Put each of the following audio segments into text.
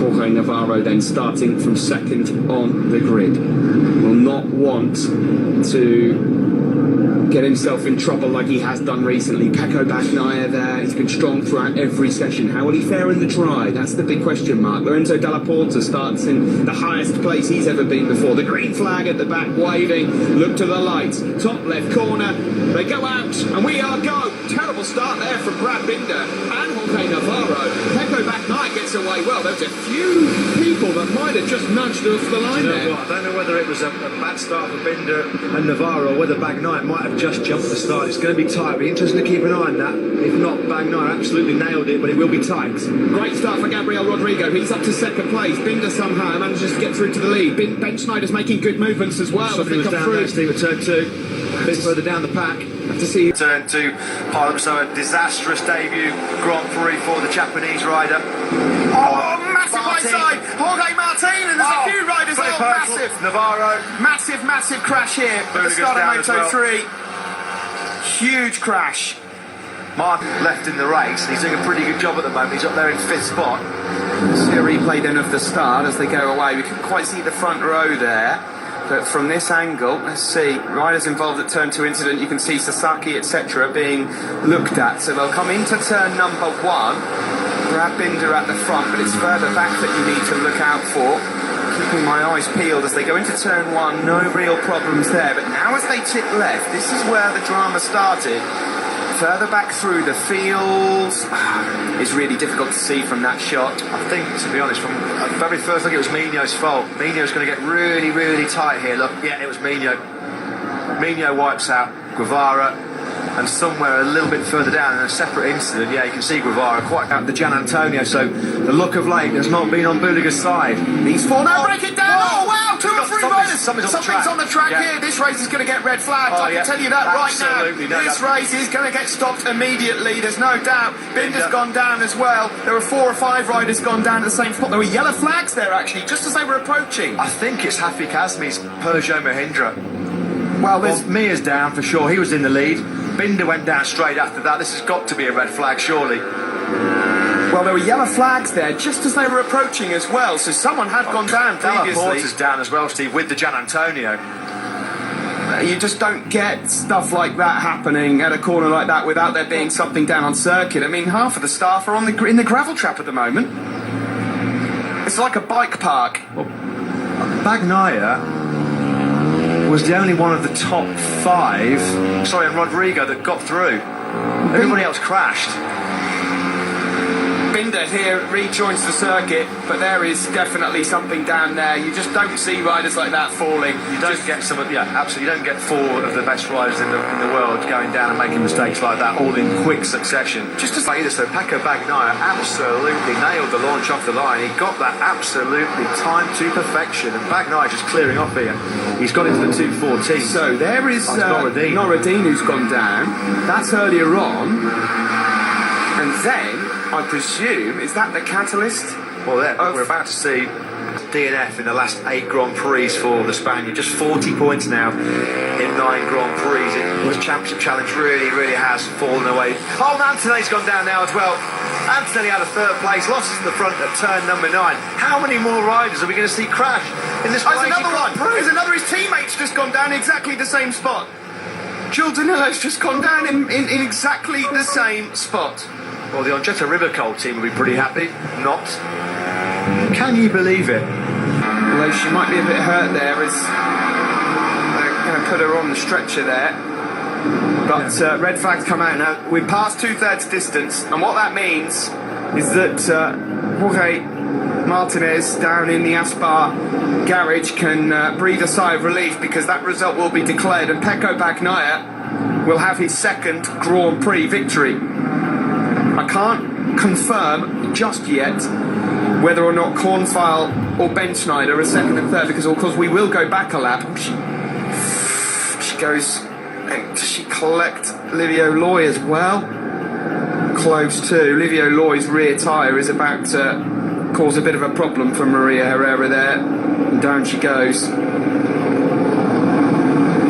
Jorge Navarro then starting from second on the grid. Will not want to get himself in trouble like he has done recently. Pecco Bagnaia there, he's been strong throughout every session. How will he fare in the try? That's the big question mark. Lorenzo Dalla Porta starts in the highest place he's ever been before. The green flag at the back waving. Look to the lights. Top left corner. They go out and we are go. Terrible start there from Brad Binder and Jorge Navarro. Pecco Bagnaia gets away well. There's a few people that might have just nudged off the line there. I don't know whether it was a bad start for Binder and Navarro or whether Bagnaia might have just jumped the start. It's going to be tight. It'll be interesting to keep an eye on that. If not, Bagnaia absolutely nailed it, but it will be tight. Great start for Gabriel Rodrigo. He's up to second place. Binder somehow manages to get through to the lead. Ben Schneider's making good movements as well. Something was down there, Steve, at turn 2. A bit further down the pack. Have to see. Turn 2, so a disastrous debut Grand Prix for the Japanese rider. Oh, massive right side. Jorge Martin, and there's a few riders out. Massive. Navarro. Massive crash here at the start of Moto3. Huge crash. Martin left in the race. He's doing a pretty good job at the moment. He's up there in 5th spot. See a replay then of the start as they go away. We couldn't quite see the front row there. But from this angle, let's see, riders involved at turn 2 incident, you can see Sasaki, etc. being looked at. So they'll come into turn number 1, Brad Binder at the front, but it's further back that you need to look out for. Keeping my eyes peeled as they go into turn 1, no real problems there. But now as they tip left, this is where the drama started. Further back through the fields, it's really difficult to see from that shot. I think, to be honest, from the very first look, it was Migno's fault. Migno's going to get really tight here. Look, yeah, it was Migno. Migno wipes out Guevara, and somewhere a little bit further down in a separate incident, yeah, you can see Guevara quite out the Gian Antonio. So the look of late has not been on Budiga's side. These four now break it down. Oh wow, 2 or 3 riders. Something's on the track here. This race is going to get red flagged. I can tell you that right now. This race is going to get stopped immediately. There's no doubt. Binder's gone down as well. There were 4 or 5 riders gone down at the same spot. There were yellow flags there actually, just as they were approaching. I think it's Hafi Kazmi's Peugeot Mahindra. Well, Mia's down for sure. He was in the lead. Binder went down straight after that. This has got to be a red flag, surely. Well, there were yellow flags there just as they were approaching as well, so someone had gone down previously. Dalla Porta's down as well, Steve, with the Gian Antonio. You just don't get stuff like that happening at a corner like that without there being something down on circuit. I mean, half of the staff are in the gravel trap at the moment. It's like a bike park. Well, Bagnaia was the only one of the top 5, and Rodrigo that got through. Everybody else crashed. Binder here rejoins the circuit, but there is definitely something down there. You just don't see riders like that falling. You don't get absolutely. You don't get 4 of the best riders in the world going down and making mistakes like that, all in quick succession. Just as either, so Pecco Bagnaia absolutely nailed the launch off the line. He got that absolutely timed to perfection, and Bagnaia just clearing off here. He's got into the 2:14. So there is Norradin who's gone down. That's earlier on, and then I presume, is that the catalyst? Well, we're about to see DNF in the last 8 Grand Prix for the Spaniard. Just 40 points now in 9 Grand Prix. The Championship Challenge really has fallen away. Oh, Antonelli's gone down now as well. Antonelli had a 3rd place, losses in the front at turn number 9. How many more riders are we going to see crash in this There's another one. There's another. His teammate's just gone down exactly the same spot. Jules Danillo's just gone down in exactly the same spot. Well, the Onjeta Ribacol team will be pretty happy. Not. Can you believe it? Although she might be a bit hurt there as they're going to put her on the stretcher there. But red flags come out now. We're past 2/3 distance, and what that means is that Jorge Martinez down in the Aspar garage can breathe a sigh of relief, because that result will be declared, and Pecco Bagnaia will have his 2nd Grand Prix victory. I can't confirm just yet whether or not Kornfeil or Ben Schneider are 2nd and 3rd, because of course we will go back a lap. She goes. Does she collect Livio Loy as well? Close to. Livio Loy's rear tyre is about to cause a bit of a problem for Maria Herrera there. And down she goes.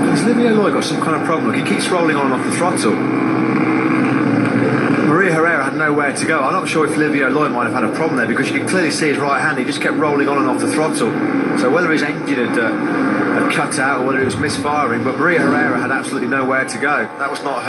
Has Livio Loy got some kind of problem? He keeps rolling on and off the throttle. Maria Herrera had nowhere to go. I'm not sure if Livio Lloyd might have had a problem there, because you can clearly see his right hand, he just kept rolling on and off the throttle. So whether his engine had cut out or whether it was misfiring, but Maria Herrera had absolutely nowhere to go. That was not her.